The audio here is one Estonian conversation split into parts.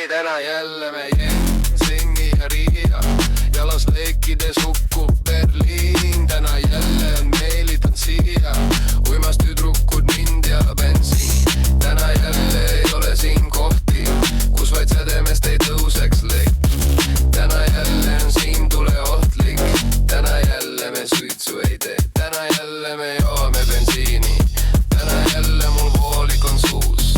Tänään jälleen me Jensingi ja Riia. Jalas leikkides hukkuu Berliin. Tänään jälleen meilitän siihen. Uimastyt rukkut India bensiin. Tänään jälleen ei ole siin kohti, kus vaid sädemest ei tõuseks leikki. Tänään jälleen siin tulee ohtlik. Tänään jälleen me suitsu ei tee. Tänään jälleen me joome bensiini. Tänään jälleen mul voolik on suus.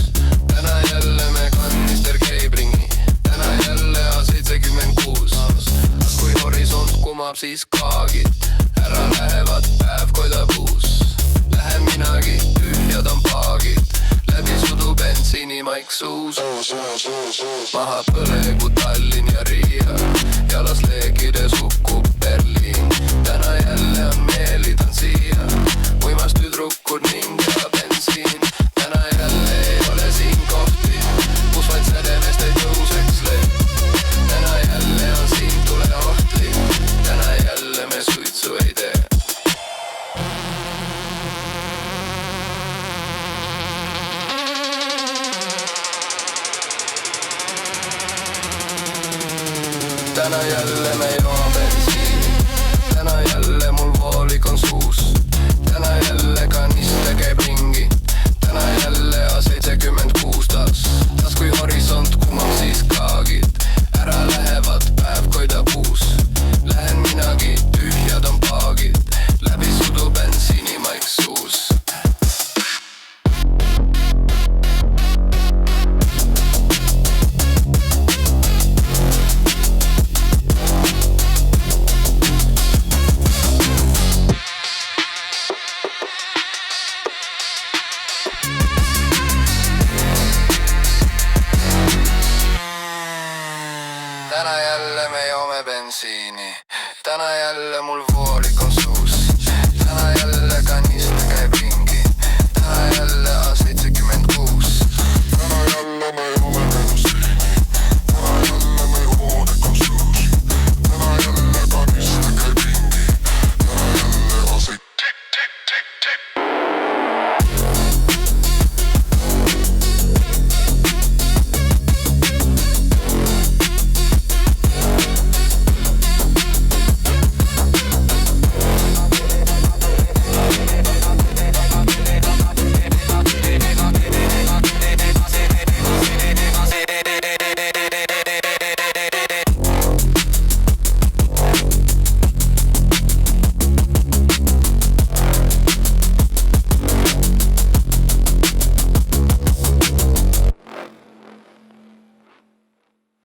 Tänään jälleen me kannister keibringi. Tänään jälleen A76. Kui horisont kumab siis kaagid. Ära lähevad päev koidab uus. Lähen minagi, tühjad on paagid. Läbi sudu bensiini maik suus. Maha põlegu Tallinn ja Riia. Jalas leekides hukkub Berliin. Tänään jälleen on meelitän siia. Uimas tüdrukud ning ja bensiin. Tänään jälleen ei ole siin kohti, kus vaid sädemest ei tõuseks leib. Tänään jälleen on siin tule ohtlik. Tänään jälleen me suitsu ei tee. Tänään jälleen me juon bensiini. Tänään jälleen mul voolik on suus. Tänään jälleen kaniste käib ringi. Tänään jälleen A76 taas. Taas kui horisont kumab siis kaagid. Ära lähevad päev koidab uus. Lähen minagi, tühjad on paagid. Läbi sudu bensiini maik suus. Tänään jälleen me joome bensiini. Tänään jälleen mul